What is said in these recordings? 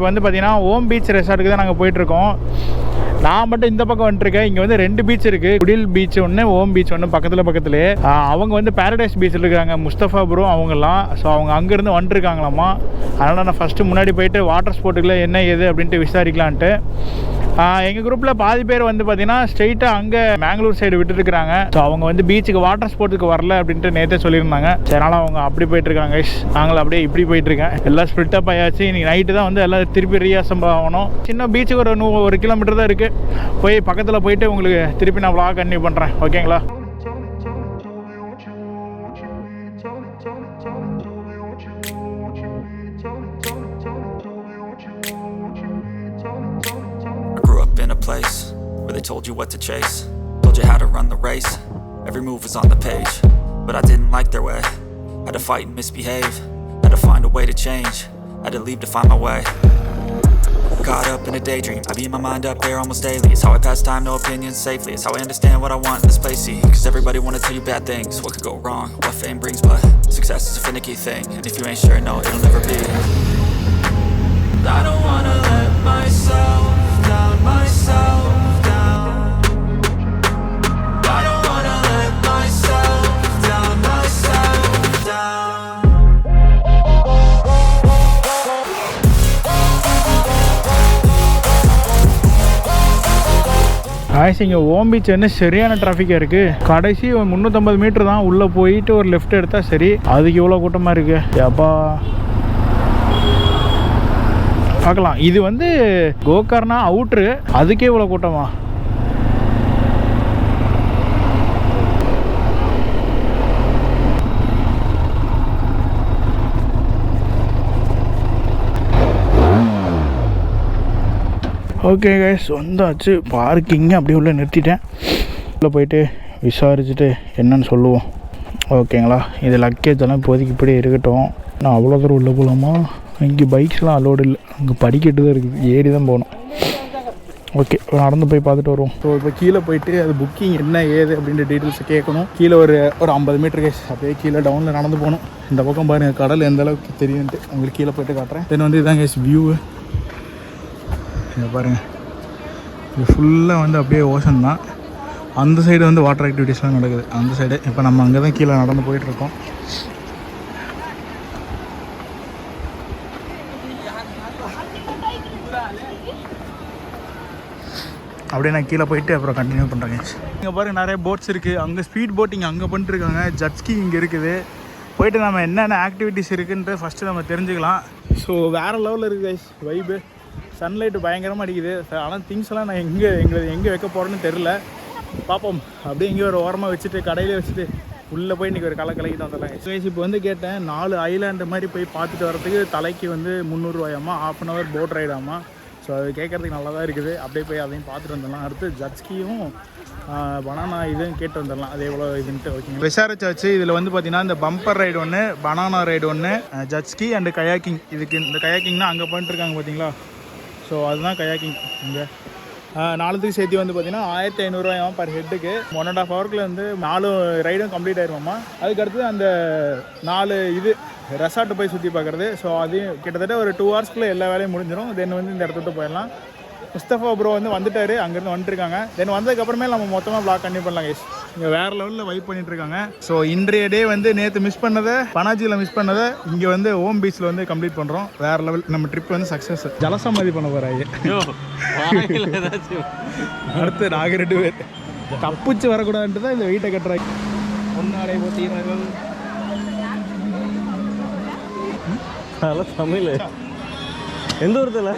இப்போ வந்து பார்த்தீங்கன்னா ஓம் பீச் ரெசார்ட்டுக்கு தான் நாங்கள் போயிட்டுருக்கோம். நான் மட்டும் இந்த பக்கம் வந்துட்டுருக்கேன். இங்கே வந்து 2 பீச் இருக்குது. குடில் பீச் ஒன்று, ஓம் பீச் ஒன்று பக்கத்துலேயே. அவங்க வந்து பேரடைஸ் பீச்சில் இருக்காங்க, முஸ்தபா ப்ரோ அவங்கெல்லாம். ஸோ அவங்க அங்கேருந்து வந்துருக்காங்களாம்மா. அதனால் நான் ஃபஸ்ட்டு முன்னாடி போயிட்டு வாட்டர் ஸ்போர்ட்டுக்குள்ள என்ன ஏது அப்படின்ட்டு விசாரிக்கலான்ட்டு. எங்கள் குரூப்பில் பாதி பேர் வந்து பார்த்தீங்கன்னா ஸ்ட்ரெயிட்டாக அங்கே மேங்களூர் சைடு விட்டுருக்குறாங்க. ஸோ அவங்க வந்து பீச்சுக்கு வாட்டர் ஸ்போர்ட்டுக்கு வரல அப்படின்ட்டு நேற்றே சொல்லியிருந்தாங்க. அதனால் அவங்க அப்படி போயிட்டுருக்காங்க. நாங்களும் அப்படியே இப்படி போயிட்டுருக்கேன். எல்லாம் ஸ்ப்ளிட்டப் ஆயாச்சு. இன்றைக்கி நைட்டு தான் வந்து எல்லாம் திருப்பி ரீஅசம்பிள் ஆகணும். சின்ன பீச்சுக்கு ஒரு 1 கிலோமீட்டர் தான் இருக்குது. போய் பக்கத்தில் போயிட்டு உங்களுக்கு திருப்பி நான் vlog கண்டினியூ பண்ணுறேன். ஓகேங்களா? Place where they told you what to chase, told you how to run the race, every move was on the page, but I didn't like their way, had to fight and misbehave, had to find a way to change, had to leave to find my way, caught up in a daydream, I beat my mind up there almost daily, it's how I pass time, no opinions safely, it's how I understand what I want in this place, see, cause everybody wanna tell you bad things, what could go wrong, what fame brings, but success is a finicky thing, and if you ain't sure, no, it'll never be. I don't wanna let myself down, myself down. I don't wanna let myself down, myself down. இங்கே ஓம் beach வந்து சரியான டிராஃபிக்காக இருக்குது. கடைசி 350 metre தான் உள்ளே போயிட்டு ஒரு லெஃப்ட் எடுத்தால் சரி. அதுக்கு இவ்வளோ கூட்டமாக இருக்குது. அப்பா பார்க்கலாம். இது வந்து கோகர்னா அவுட்ரு, அதுக்கே இவ்வளோ கூட்டமா? ஓகே கைஸ், வந்தாச்சு. பார்க்கிங்க அப்படியே உள்ள நிறுத்திட்டேன். உள்ளே போயிட்டு விசாரிச்சுட்டு என்னன்னு சொல்லுவோம். ஓகேங்களா? இது லக்கேஜ் எல்லாம் இப்போதைக்கு இப்படியே இருக்கட்டும். நான் அவ்வளோ தூரம் உள்ளே போகலாமா? இங்கே பைக்ஸ்லாம் அலோடு இல்லை. அங்கே படிக்கட்டு தான் இருக்குது, ஏறி தான் போகணும். ஓகே, நடந்து போய் பார்த்துட்டு வருவோம். ஸோ இப்போ கீழே போயிட்டு அது புக்கிங் என்ன ஏது அப்படின்ற டீட்டெயில்ஸை கேட்கணும். கீழே ஒரு 50 மீட்டர் கேஸ் அப்படியே கீழே டவுனில் நடந்து போகணும். இந்த பக்கம் பாருங்கள் கடல் எந்த அளவுக்கு தெரியுன்ட்டு உங்களுக்கு கீழே போய்ட்டு காட்டுறேன். தென் வந்து இதான் கேஸ் வியூ. இங்கே பாருங்கள், இது ஃபுல்லாக வந்து அப்படியே ஓஷன் தான். அந்த சைடு வந்து வாட்டர் ஆக்டிவிட்டீஸ்லாம் நடக்குது அந்த சைடு. இப்போ நம்ம அங்கே தான் கீழே நடந்து போயிட்டுருக்கோம். அப்படியே நான் கீழே போயிட்டு அப்புறம் கண்டினியூ பண்ணுறேங்க. இங்கே பாருங்கள் நிறைய போட்ஸ் இருக்குது. அங்கே ஸ்பீட் போட்டிங் அங்கே பண்ணிட்டுருக்காங்க. ஜட்ஸ்கி இங்கே இருக்குது. போயிட்டு நம்ம என்னென்ன ஆக்டிவிட்டீஸ் இருக்குன்ட்டு ஃபஸ்ட்டு நம்ம தெரிஞ்சுக்கலாம். ஸோ வேறு லெவலில் இருக்குது கைஸ் வைபு. சன்லைட்டு பயங்கரமாக அடிக்குது. ஆனால் திங்ஸ் எல்லாம் நான் எங்கே வைக்க போகிறேன்னு தெரில. பார்ப்போம். அப்படியே எங்கேயோ ஒரு ஓரமாக வச்சுட்டு கடையிலே வச்சுட்டு உள்ளே போய் இன்றைக்கி ஒரு கலக்கிட்டு வந்துடலாம். கைஸ் இப்போ வந்து கேட்டேன், 4 ஐலாண்டு மாதிரி போய் பார்த்துட்டு வரதுக்கு தலைக்கு வந்து 300 ரூபாயாம்மா, ½ ஹவர் போட் ரைடாமா. ஸோ அது கேட்குறதுக்கு நல்லா தான் இருக்குது. அப்படியே போய் அதையும் பார்த்துட்டு வந்துடலாம். அடுத்து ஜட்ஸ்கியும் பனானா இதுவும் கேட்டு வந்துடலாம். அது எவ்வளோ இதுன்ட்டு. ஓகேங்க, விசாரிச்சாச்சு. இதில் வந்து பார்த்தீங்கன்னா இந்த பம்பர் ரைடு ஒன்று, பனானா ரைடு ஒன்று, ஜட்ஸ்கி அண்டு கயாக்கிங். இதுக்கு இந்த கயாக்கிங்னா அங்கே பண்ணிட்டுருக்காங்க பார்த்தீங்களா? ஸோ அதுதான் கயாக்கிங். இங்கே 4த்துக்கு சேர்த்து வந்து பார்த்தீங்கன்னா 1500 ரூபாயாம் பர் ஹெட்டுக்கு. 1.5 ஹவருக்குள்ள வந்து 4 ரைடும் கம்ப்ளீட் ஆயிருமாம்மா. அதுக்கடுத்து அந்த 4 இது ரெசார்ட்டு போய் சுற்றி பார்க்குறது. ஸோ அதையும் கிட்டத்தட்ட ஒரு 2 ஹவர்ஸ்க்குள்ளே எல்லா வேலையும் முடிஞ்சிடும். தென் வந்து இந்த இடத்துக்கு போயிடலாம். முஸ்தபா ப்ரோ வந்து வந்துட்டார், அங்கேருந்து வந்துட்டுருக்காங்க. தென் வந்ததுக்கப்புறமே நம்ம மொத்தமாக ப்ளாக் கண்டினியூ பண்ணலாம் கைஸ். இங்கே வேறு லெவலில் வைப் பண்ணிட்டுருக்காங்க. ஸோ இன்றைய டே வந்து நேற்று மிஸ் பண்ணதை, பனாஜியில் மிஸ் பண்ணதை இங்கே வந்து ஓம் பீச்சில் வந்து கம்ப்ளீட் பண்ணுறோம். வேறு லெவல் நம்ம ட்ரிப் வந்து சக்ஸஸ். ஜலசமாதி பண்ண போகிறாங்க. அடுத்து நாங்கள் 2 பேர் தப்பிச்சு வரக்கூடாதுன்ட்டு தான் இந்த வெயிட்டை கட்டுறாங்க. ஒன்னாடை போட்டீர்கள் தமிழ் எந்த ஊர்ல?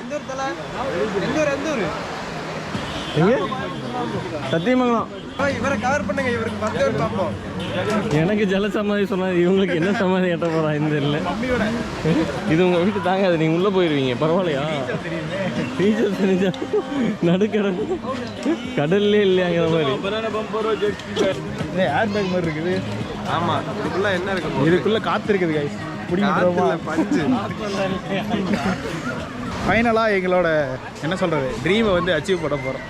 எங்க? சத்தியமங்கலம். இவரை கவர் பண்ணுங்க. இவருக்கு 10 பேர் பார்ப்போம். எனக்கு ஜல சமாதி சொன்னாது, இவங்களுக்கு என்ன சமாதி எட்ட போறாங்க தெரியல. இது உங்க வீட்டு தாங்க, அது நீங்க உள்ள போயிருவீங்க. பரவாயில்லையா? டீச்சர் தெரிஞ்சா நடுக்கடல் கடல்லே இல்லையாங்கிற மாதிரி. ஏர் பேக் மாதிரி இருக்குது. ஆமா, இதுக்குள்ள என்ன இருக்கு? இதுக்குள்ள காத்து இருக்குது கைஸ். பஞ்சு. ஃபைனலாக எங்களோட என்ன சொல்கிறது ட்ரீமை வந்து அச்சீவ் பண்ண போகிறோம்.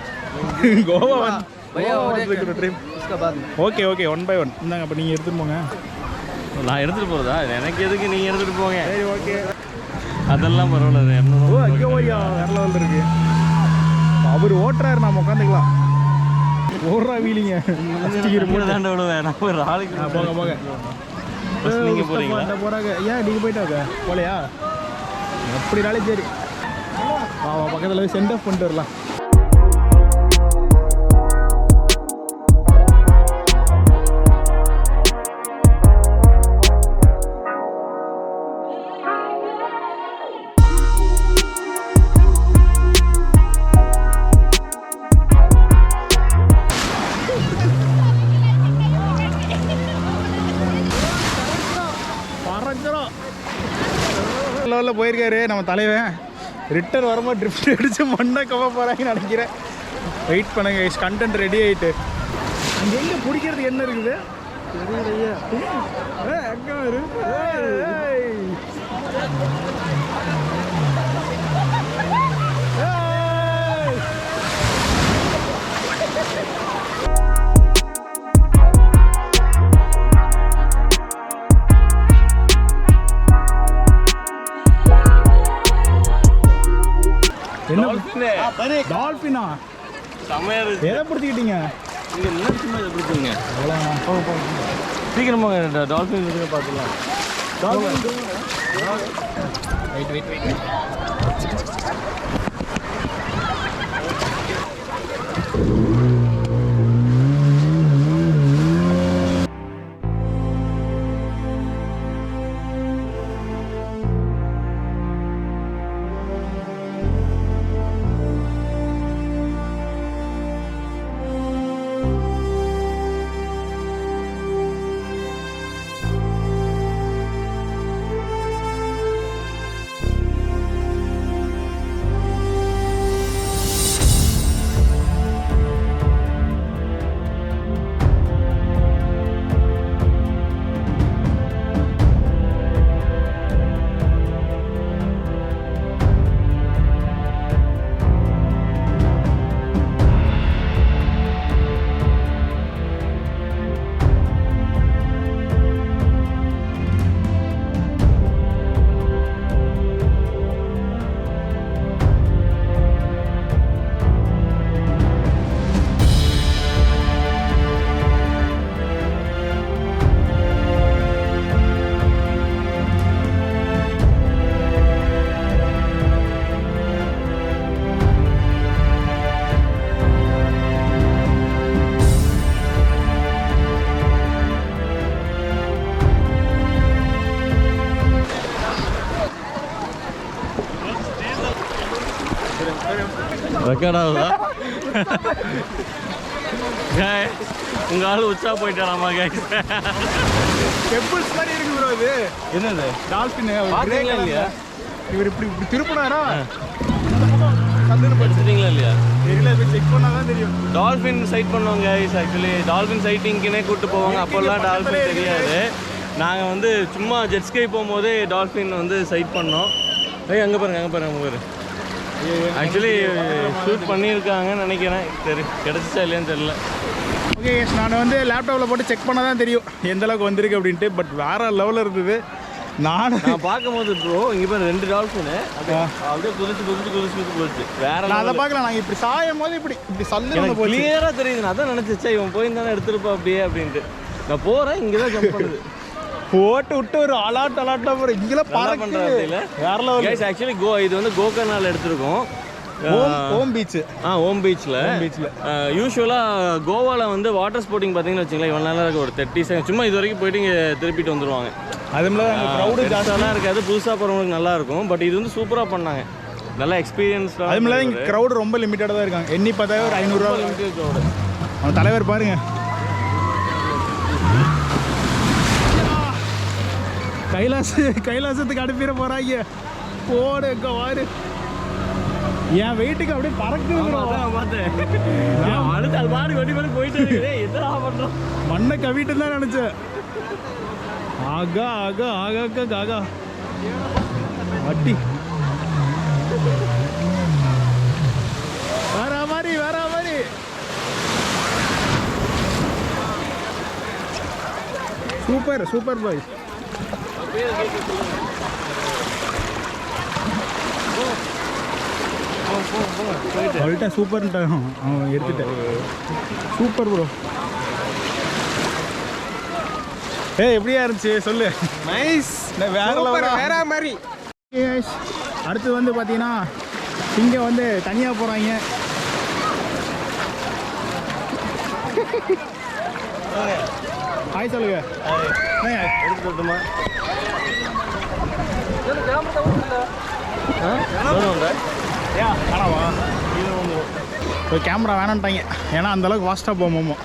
Goa dream. Okay okay, 1 by 1 இந்தாங்க. அப்போ நீங்கள் எடுத்துகிட்டு போங்க. நான் எடுத்துகிட்டு போகிறதா? எனக்கு எதுக்கு, நீங்கள் எடுத்துகிட்டு போங்க. சரி ஓகே. அதெல்லாம் பரவாயில்ல. 200. ஓ அங்கே ஓய்யா வேற லெவலில் இருக்கு. அவர் ஓட்டுறாரு, நம்ம உட்காந்துக்கலாம். ஓடுறா வீலிங்க தாண்ட விடுவேன். நான் ஒரு ஆளுக்கு போக போக நீங்கள் போகிறீங்களா? போகிறாங்க. ஏன் நீங்கள் போயிட்டாங்க போலையா? அப்படினாலே சரி, பக்கத்தில் போய் சென்ட் ஆஃப் பண்ணிட்டு வரலாம். லெவலில் போயிருக்காரு நம்ம தலைவன். ரிட்டர்ன் வரும்போது ட்ரிஃப்ட் அடித்து மண்ணை கவ போகிறாங்கன்னு நினைக்கிறேன். வெயிட் பண்ணுங்க, கண்டென்ட் ரெடி ஆகிட்டு. அங்கே எங்கே பிடிக்கிறதுக்கு என்ன இருக்குது தெரியலையா? அங்கே இருக்கு. டால்ஃபினா எதை பிடிச்சிக்கிட்டீங்க? இங்கே முன்னாடி சும்மா இதை பிடிச்சிங்க. சீக்கிரமாக டால்ஃபின் இருக்குன்னு பார்த்துக்கலாம். Wait wait wait. ரெக்கார்ட் ஆகுதா? உங்கள் ஆள் உச்சா போயிட்டாராமா? டெம்பிள்ஸ் மாதிரி இருக்கு ப்ரோ. இது என்னது? டால்ஃபின் இல்லையா? இவர் இப்படி இப்படி திருப்பினாரா? படிச்சிட்டீங்களா இல்லையா? தெரியல, போய் செக் பண்ணால் தான் தெரியும். டால்ஃபின் சைட் பண்ணுவாங்க. ஆக்சுவலி டால்ஃபின் சைட்டிங்க்குனே கூப்பிட்டு போவாங்க. அப்போல்லாம் டால்ஃபின் தெரியாது. நாங்கள் வந்து சும்மா ஜெட் ஸ்கை போகும்போதே டால்ஃபின் வந்து சைட் பண்ணோம். அங்கே பாருங்க, அங்கே பாருங்க, அங்கே பாரு. ஆக்சுவலி ஷூட் பண்ணியிருக்காங்கன்னு நினைக்கிறேன். கிடச்சிச்சா இல்லையான்னு தெரியல. ஓகே, நான் வந்து லேப்டாப்பில் போட்டு செக் பண்ணால் தான் தெரியும் எந்த அளவுக்கு வந்திருக்கு அப்படின்ட்டு. பட் வேறு லெவலில் இருந்தது. நான் பார்க்கும்போது ப்ரோ இங்கே பாரு 2 டால்ஃபின்னு அப்படியே குதிச்சு வேற. நான் அதை பார்க்கலாம். நாங்கள் இப்படி சாயும் போது இப்படி சல்லு கிளியராக தெரியுது. நான் அதான் நினச்சிச்சா இவன் போயிருந்தானே எடுத்துருப்பா அப்படியே அப்படின்ட்டு. நான் போகிறேன், இங்கே தான் ஜம்ப் பண்ணுது. போட்டு விட்டு ஒரு அலாட்டா போகிறேன். இங்கெல்லாம் பறக்குது. வேற லெவல். ஆக்சுவலி இது வந்து கோகர்னால எடுத்திருக்கோம். ஓம் பீச். ஓம் பீச்சில் யூஸ்வலாக கோவாவில் வந்து வாட்டர் ஸ்போர்ட்டிங் பார்த்தீங்கன்னு வச்சுங்களேன், இவ்வளோ நல்லா இருக்குது. ஒரு 30 செகண்ட் சும்மா இது வரைக்கும் போயிட்டு இங்கே திருப்பிட்டு வந்துடுவாங்க. அதுமாதிரி க்ரௌடு ஜாஸ்தியாக இருக்காது. புதுசாக போகிறவங்களுக்கு நல்லாயிருக்கும். பட் இது வந்து சூப்பராக பண்ணாங்க. நல்லா எக்ஸ்பீரியன்ஸ். அதுமாதிரி இங்கே க்ரௌடு ரொம்ப லிமிட்டடாக தான் இருக்காங்க. எண்ணி பார்த்தா ஒரு 500 ரூபா லிமிட்டட் க்ரௌடு. அவன் தலைவர் பாருங்க, கைலாசத்துக்கு அனுப்பிட போகிறாங்க. போடு எங்க வாரு. என் வெயிட்டுக்கு அப்படியே பறக்குது. அடுத்து அது பாடு வண்டி மேலே போயிட்டு பண்றோம். மண்ணை கவிட்டு தான் நினைச்சேன். ஆகா ஆகா ஆகா ஆகா வட்டி வேற மாதிரி. சூப்பர் பாய். சொல்லிட்டேன் சூப்பர்ன்ட்டான் அவன் எடுத்துட்டேன். Super bro. எப்படியா இருந்துச்சு சொல்லு. நைஸ். வேற மாதிரி. அடுத்து வந்து பார்த்தீங்கன்னா இங்கே வந்து தனியாக போகிறாங்க. ஹாய் சொல்லுங்க. எடுத்துட்டுமா வேணாவா இப்போ கேமரா வேணான்ட்டாங்க, ஏன்னா அந்தளவுக்கு ஃபாஸ்ட்டாக போவோமோ.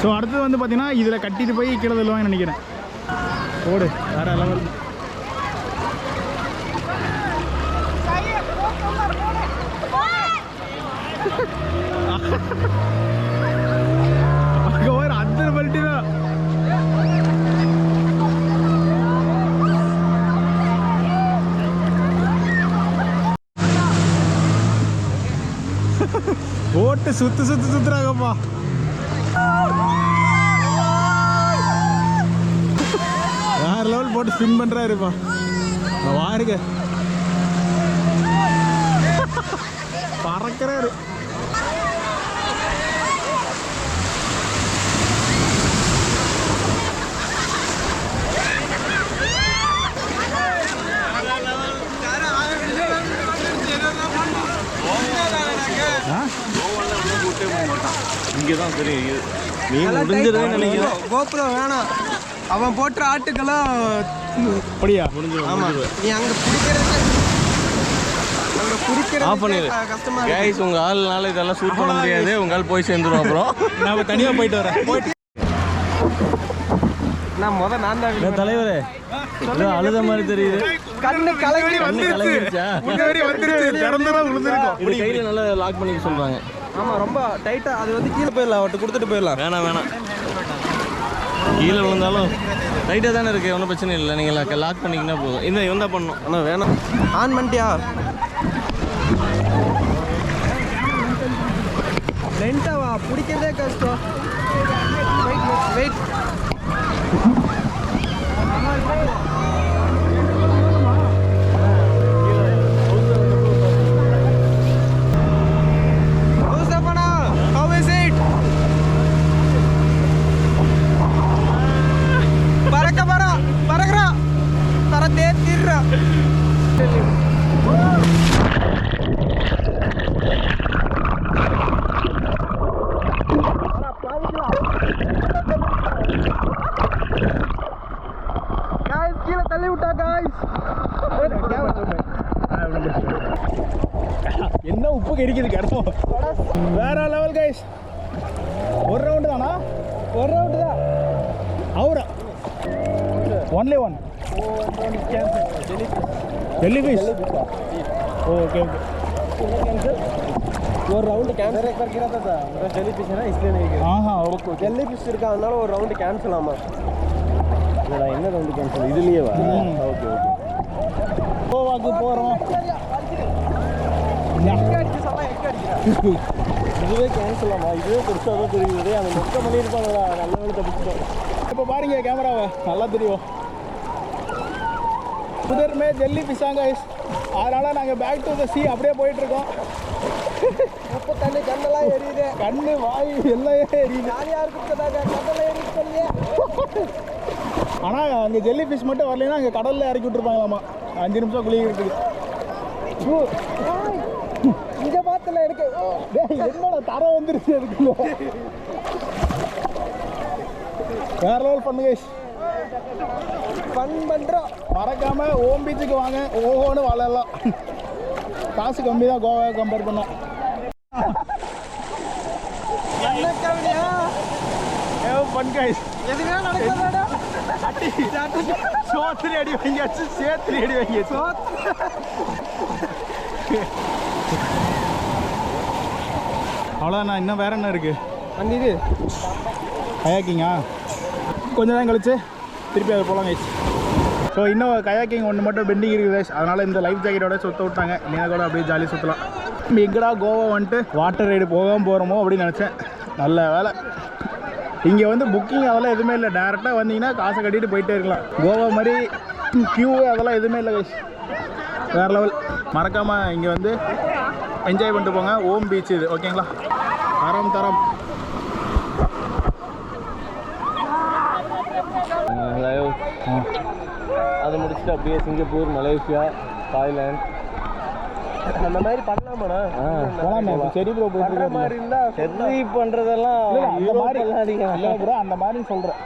ஸோ அடுத்தது வந்து பார்த்தீங்கன்னா இதில் கட்டிட்டு போய் கீழே தள்ளுவாங்கன்னு நினைக்கிறேன். ஓடு வேறு லெவல். அங்கே ஒரு அத்தனை பல்ட்டி தான். போட்டு சுத்துறாங்கப்பா. வேற லெவல் போட்டு ஸ்பின் பண்றாருப்பா. வாருங்க பறக்கிறாரு. இங்கதான் தெரியும் நீ முடிஞ்சதே நினைக்கிறேன். கோப்ரோ வேணாம், அவன் போட்டுற ஆட்டுக்கெல்லாம் அப்படியா முடிஞ்சிடும். ஆமா, நீ அங்க பிடிக்கிறது ஆஃப் பண்ணிடு. கஷ்டமா கைஸ் உங்க ஆள்னால இதெல்லாம் ஷூட் பண்ண முடியாது. உங்க ஆள் போய் சேர்ந்துரும். அப்புறம் நான் தனியாக போயிட்டு வரேன். நான் தான் தலைவரே அழுத மாதிரி தெரியுது. கண்ணு கலங்கி கலங்கிருச்சா? இது கையில நல்லா லாக் பண்ணிக்க சொல்றாங்க. ஆமா, ரொம்ப டைட்டா. அது வந்து கீழே போயிடலாம், அவட்டு கொடுத்துட்டு போயிடலாம். வேணாம் கீழே விழுந்தாலும் டைட்டாக தானே இருக்குது, ஒன்றும் பிரச்சனை இல்லை. நீங்கள் லாக் பண்ணிக்கினா போதும். இந்த இவன் தான் பண்ணணும். ஆனால் வேணாம். ஆன் பண்ணிட்டியா? லென்ட்டாவா பிடிக்கிறதே கஷ்டம். வெயிட் கீழே தள்ளி விட்டா காய்ஸ். என்ன உப்பு கடிக்குது கருப்பம். வேற லெவல் கைஸ். ஒரு ரவுண்டு தானா? ஒரு ரவுண்டு தான். அவரா only one jelly fish. Okay ஒரு ரவுண்டு கேன்சல் एक बार गिरा था जेली फिश है ना, इसलिए नहीं गिरा. हाँ हाँ ओके जेली फिश இருக்கா, அதனால ஒரு ரவுண்டு கேன்சல் ஆமா. இல்லடா என்ன ரவுண்டு கேன்சல் இதுலயே வா. ஓகே கோவாக்கு போறோம். இதுவே கேன்சல் ஆமா. இதுவே பெருசாக தான் தெரியுது. அந்த மொத்தம் பண்ணியிருப்பாங்களா, நல்ல வேலை தப்பிச்சிட்டோம். இப்போ பாருங்க கேமராவை நல்லா தெரியும். உதர்மே ஜெல்லி ஃபிஷ்ஷாங்க. அதனால் நாங்கள் பேக் டு த சி அப்படியே போயிட்டுருக்கோம். உப்பு தண்ணி கண்ணெல்லாம் எரியுது. கண்ணு வாய் எல்லாம் எரியுது. ஜாலியாக இருக்கிறதாக கண்ணெல்லாம் எரியுது சொல்லி. ஆனால் அங்கே ஜெல்லி ஃபிஷ் மட்டும் வரலைன்னா அங்கே கடலில் இறக்கி விட்டுருப்பாங்களாமா 5 நிமிஷம் குளிக்கிறதுக்கு. இங்கே பார்த்துல எனக்கு என்னோட தரம் வந்துருச்சு அதுக்குள்ள. வேற லெவல் பண்ணுங்க. ஃபன் பண்ணுறோம். மறக்காம ஓம் பீச்சுக்கு வாங்க. ஓஹோன்னு வாழலாம். காசு கம்மி தான் கோவாவை கம்பேர் பண்ணோம். எதுவுமே நடக்கிறதா? சோத்திரி அடி வாங்கியாச்சு, சேத்திரி அடி வாங்கியாச்சு. அவ்வளோதான். இன்னும் வேற என்ன இருக்கு? அந்த இது கயாக்கிங்கா கொஞ்சம் தான் கழிச்சு திருப்பி அதை போகலாம் கைஸ். ஸோ இன்னும் கயாக்கிங் ஒன்று மட்டும் பெண்டிங் இருக்குது கைஸ். அதனால் இந்த லைஃப் ஜாக்கெட்டோட சுற்ற விட்டாங்க. நீங்கள் கூட அப்படியே ஜாலியாக சுற்றலாம். எங்கடா கோவா வந்துட்டு வாட்டர் ரைடு போகாமல் போகிறோமோ அப்படின்னு நினச்சேன். நல்ல வேலை. இங்கே வந்து புக்கிங் அதெல்லாம் எதுவுமே இல்லை. டேரெக்டாக வந்தீங்கன்னா காசை கட்டிட்டு போயிட்டே இருக்கலாம். கோவா மாதிரி க்யூ அதெல்லாம் எதுவுமே இல்லை கைஸ். வேறு லெவல். மறக்காமல் இங்கே வந்து என்ஜாய் பண்ணிட்டு போங்க. ஓம் பீச் இது, ஓகேங்களா? தரம் அதை முடிச்சுட்டு அப்படியே சிங்கப்பூர், மலேசியா, தாய்லாந்து அந்த மாதிரி பண்ணலாமாண்ணா? போகலாமே. சரி ப்ரோ, போகிற மாதிரி இருந்தால் சரி பண்ணுறதெல்லாம் அந்த மாதிரி இல்லை ப்ரோ, அந்த மாதிரி சொல்கிறேன்.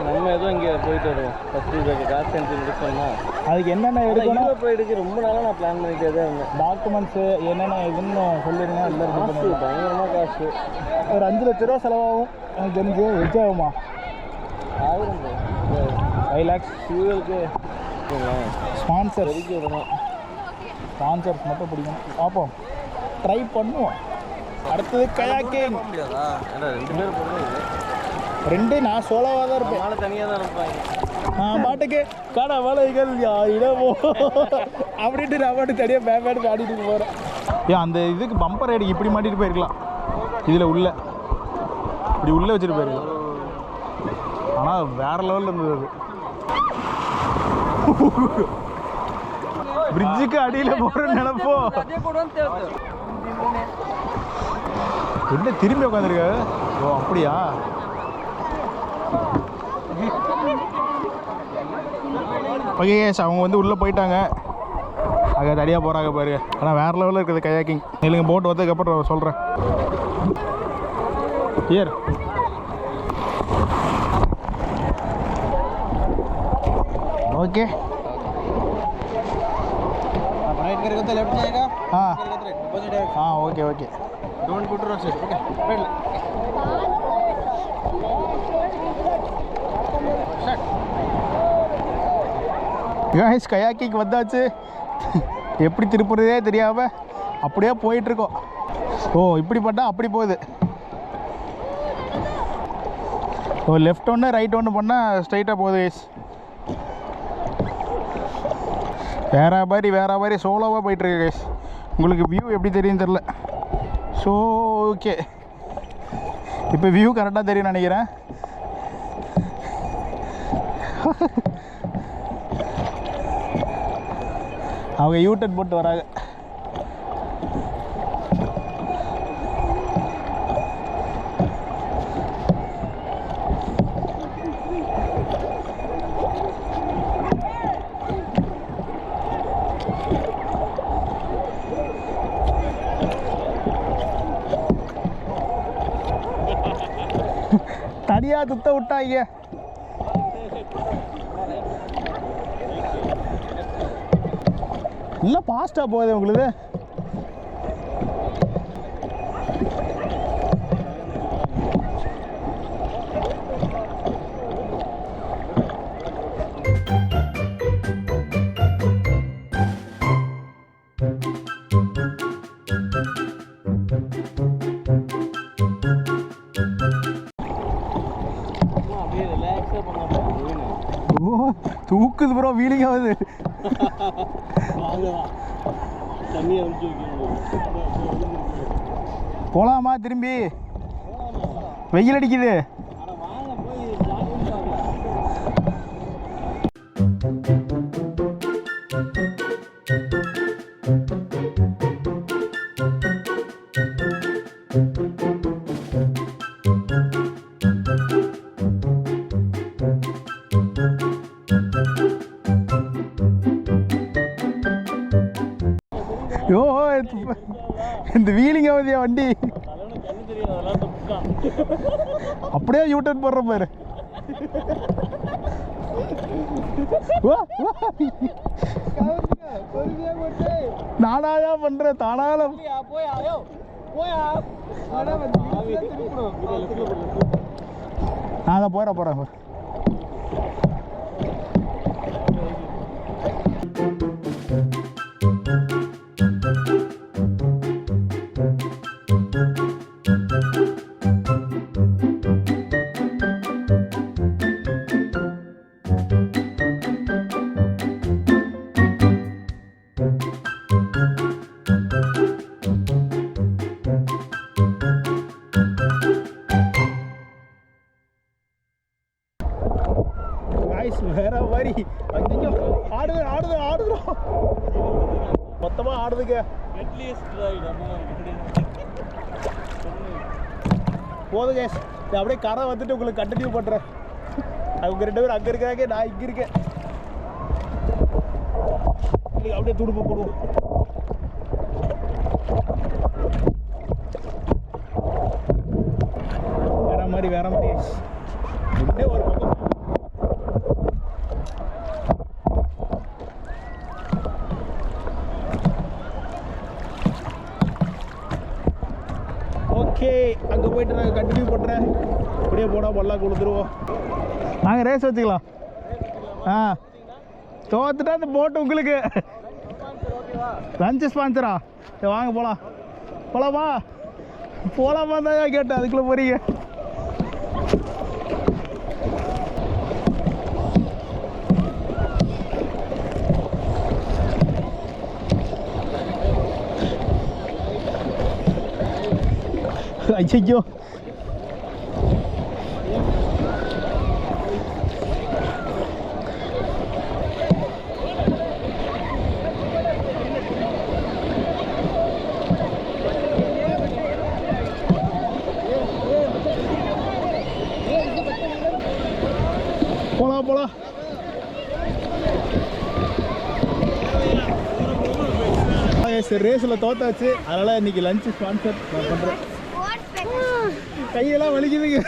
நம்ம ஏதோ இங்கே போயிட்டு வருவோம். ஃபஸ்ட்டு இதுக்கு காசு செஞ்சு முடிச்சோம்னா அதுக்கு என்னென்ன எடுக்கணும் போயிடுச்சு. ரொம்ப நாளாக நான் பிளான் பண்ணிகிட்டே தான் இருந்தேன். டாக்குமெண்ட்ஸு என்னென்ன இதுன்னு சொல்லிடுங்க. காசு பயங்கரமாக காசு. ஒரு 5 லட்ச ரூபா செலவாகும் எனக்கு தெரிஞ்சு. வச்சு ஆகுமா? 5 lakhs ஃபியூவலுக்கு ஸ்பான்சர் விடணும். ஸ்பான்சர்ஸ் மட்டும் பிடிக்கணும். பார்ப்போம், ட்ரை பண்ணுவோம். அடுத்தது கயாக்கிங். முடியாதா? ஏன்னா 2 பேர் போகிறது. 2 நான் சோலோவாக தான் இருப்பேன். நாளை தனியாக தான் இருப்பாங்க. பாட்டுக்கு கடவலைகள் இடமோ அப்படின்ட்டு நான் பாட்டு தனியாக பேப்பாடு பாடிட்டு போகிறேன். ஏன் அந்த இதுக்கு பம்பர் ரைடு இப்படி மாட்டிட்டு போயிருக்கலாம். இதில் உள்ள இப்படி உள்ளே வச்சுட்டு போயிருக்கலாம். ஆனால் வேற லெவலில் இருந்தது அது. பிரிட்ஜுக்கு அடியில் போகிற நினைப்போ என்ன திரும்பி உட்காந்துருக்காரு. ஓ அப்படியா? ஓகே கேஸ், அவங்க வந்து உள்ளே போயிட்டாங்க. அங்கே தனியாக போகிறாங்க பாருங்க. ஆனால் வேறு லெவலில் இருக்குது கயாக்கிங். இல்லைங்க, போட் வந்ததுக்கப்புறம் சொல்கிறேன். ஏர் ओके राइट करेगा तो लेफ्ट जाएगा, हाँ करेगा तो राइट, अपोजिट डायरेक्शन. हाँ okay okay don't go to wrong side. Okay right. Guys kayaking வந்தாச்சு. எப்படி திருப்புறதே தெரியாமல் அப்படியே போயிட்டுருக்கோம். ஓ இப்படி பண்ணால் அப்படி போகுது. ஓ லெஃப்ட் ஒன்று ரைட் ஒன்று பண்ணால் ஸ்ட்ரைட்டாக போகுது கைஸ். வேற மாதிரி சோலோவாக போயிட்டுருக்கு கைஸ். உங்களுக்கு வியூ எப்படி தெரியும் தெரில. ஸோ ஓகே, இப்போ வியூ கரெக்டாக தெரியும்னு நினைக்கிறேன். அவங்க யூட்டன் போட்டு வராங்க. தனியாக துத்த விட்டாங்க. இல்லை ஃபாஸ்ட்டாக போகுது உங்களுக்கு. தூக்குது ப்ரோ, வீலிங் ஆகுது. போலாமா திரும்பி? வெயில் அடிக்குது. யோ இந்த வீலிங் ஆகுதியா வண்டி. அப்படியே யூட்டன் போடுற பாரு. நானாயா பண்றேன் தானால. நான் தான் போறேன். காய்ஸ் வேற மாதிரி ஐயோ ஆடுது ஆடுது ஆடுது மொத்தமா ஆடுதுங்க. போதும் கேஸ் அப்படியே கரை வந்துட்டு உங்களுக்கு கண்டினியூ பண்றேன். அவங்க 2 பேரும் அங்க இருக்காங்க, நான் இங்க இருக்கேன். அப்படியே துடுப்பு போடுவோம். வேற மாதிரி இப்படியே ஒரு பக்கம் ஓகே. அங்கே போயிட்டு நாங்கள் கண்டினியூ பண்ணுறேன். அப்படியே போனால் பல்லா கொடுத்துருவோம். நாங்கள் ரேஸ் வச்சுக்கலாம். தோத்துட்டா அந்த போட்டு உங்களுக்கு லஞ்சு ஸ்பான்சரா? வாங்க போகலாம். போகலாமா போகலாமா தான் கேட்டேன். அதுக்குள்ளே போறீங்க. ஐயோ போலாம் போலாம். சரி ரேஸில் தோத்தாச்சு. அதனால் இன்னைக்கு லஞ்சு ஸ்பான்சர் நான் பண்ணுறேன். கையெல்லாம் வலிக்குதுங்க.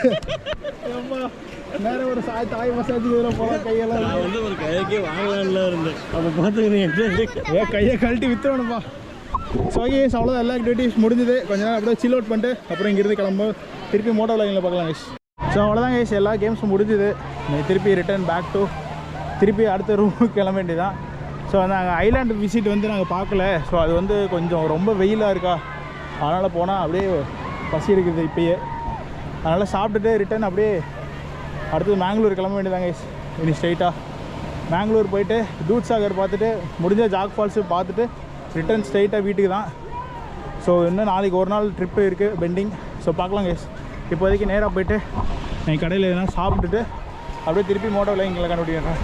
நேரம் ஒரு தாய் மசாஜ் இதில் போகலாம். கையெல்லாம் நான் வந்து ஒரு கையக்கே வாங்கலாம்ல இருந்தேன். அப்போ பார்த்துக்கிறீங்க கையை கழட்டி விற்றுவேணுப்பா. ஸோ கேஸ் அவ்வளோதான். எல்லா ஆக்டிவிட்டிஸ் முடிஞ்சுது. கொஞ்ச நேரம் அப்படியே சில் அவுட் பண்ணிட்டு அப்புறம் இங்கிருந்து கிளம்பும் திருப்பி மோட்டோ விளாகில் பார்க்கலாம் கேஸ். ஸோ அவ்வளோதான் கேஸ், எல்லா கேம்ஸும் முடிஞ்சுது. திருப்பி ரிட்டர்ன் பேக் டு திருப்பி அடுத்த ரூமுக்கு கிளம்ப வேண்டியதான். ஸோ நாங்கள் ஐலாண்டு விசிட் வந்து நாங்கள் பார்க்கல. ஸோ அது வந்து கொஞ்சம் ரொம்ப வெயிலாக இருக்கா, அதனால் போனால் அப்படியே பசி இருக்குது இப்போயே. அதனால் சாப்பிட்டுட்டு ரிட்டன் அப்படியே அடுத்தது மேங்களூர் கிளம்ப வேண்டியதாங்க. இனி ஸ்ட்ரைட்டாக மேங்களூர் போயிட்டு தூத் சாகர் பார்த்துட்டு முடிஞ்ச ஜாக் ஃபால்ஸு பார்த்துட்டு ரிட்டன் ஸ்ட்ரைட்டாக வீட்டுக்கு தான். ஸோ இன்னும் நாளைக்கு ஒரு நாள் ட்ரிப்பு இருக்குது பெண்டிங். ஸோ பார்க்கலாம் கேஸ். இப்போதைக்கு நேராக போய்ட்டு என் கடையில் எதுனா சாப்பிட்டுட்டு அப்படியே திருப்பி மோட்டோவில் இங்கே கண்டுபிடிக்கிறேன்.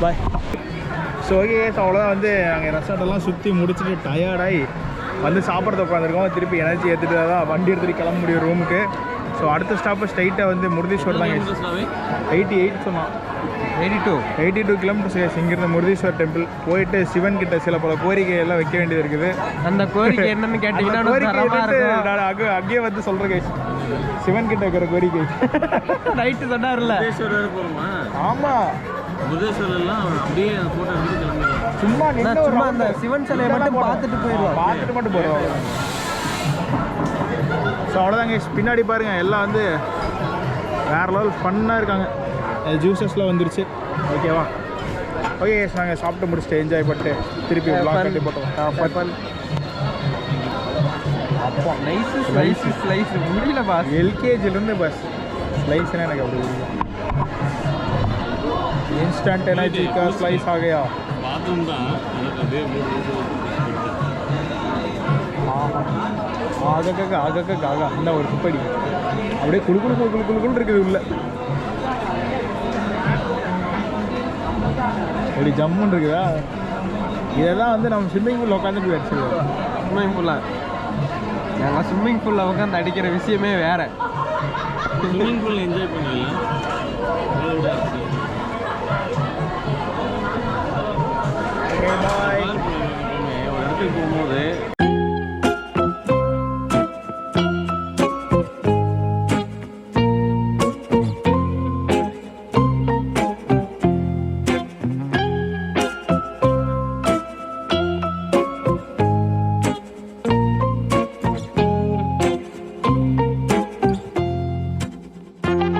பாய். ஸோ ஓகே கேஸ், அவ்வளோதான். வந்து நாங்கள் ரெஸ்டாரண்ட்டெல்லாம் சுற்றி முடிச்சுட்டு டயர்டாகி வந்து சாப்பிட்றது உட்காந்துருக்கோம். திருப்பி எனர்ஜி எடுத்துகிட்டு தான் வண்டி எடுத்துகிட்டு கிளம்ப முடியும் ரூமுக்கு. ஸோ அடுத்த ஸ்டாப்பு ஸ்ட்ரைட்டாக வந்து முருதீஸ்வர் தான். 88 சொன்னான். 82 கிலோமீட்டர்ஸ் இங்கிருந்து முருதீஸ்வர் டெம்பிள் போயிட்டு சிவன் கிட்ட சில பல கோரிக்கை எல்லாம் வைக்க வேண்டியது இருக்குது. அந்த கோரிக்கை என்னன்னு கேட்டீங்கன்னா நான் அங்கேயே வந்து சொல்கிறேன் கேஸ். சிவன் கிட்ட இருக்கிற கோரிக்கை ரைட்டு சொன்னார்ல. ஆமாம், முருதேஸ்வரெல்லாம் அப்படியே ஃபோட்டோ எடுத்து கிளம்பிடலாம். சும்மா சும்மா அந்த சிவன் சிலையை மட்டும் பார்த்துட்டு போயிடுவோம். பார்த்துட்டு மட்டும் போயிடுவோம். ஸோ அவ்வளோதாங்க. பின்னாடி பாருங்கள் எல்லாம் வந்து வேறு லெவல் ஃபன்னாக இருக்காங்க. ஜூஸஸ்லாம் வந்துருச்சு. ஓகேவா? ஓகே எஸ், நாங்கள் சாப்பிட்டு முடிச்சுட்டு என்ஜாய் பண்ணிட்டு திருப்பி vlog கட்டி போட்டோம். அப்போ ஸ்லைஸ் முடியல பாஸ். எல்கேஜிலேருந்து பஸ் ஸ்லைஸ்னால் எனக்கு அப்படி इंस्टेंट एनर्जी का स्लाइस आ गया. ஆக இந்த ஒரு குப்படி அப்படியே குழுக்குன்னு இருக்குது உள்ள. அப்படி ஜம்முன்னு இருக்குதா. இதை தான் வந்து நம்ம ஸ்விம்மிங் பூலில் உட்காந்து போய் அடிச்சிருவோம். ஸ்விம்மிங் பூலில் நாங்கள் ஸ்விம்மிங் பூலில் உட்காந்து அடிக்கிற விஷயமே வேறு. ஸ்விம்மிங் பூல் என்ஜாய் பண்ணுவீங்க. ஒரு இடத்துக்கு போகும்போது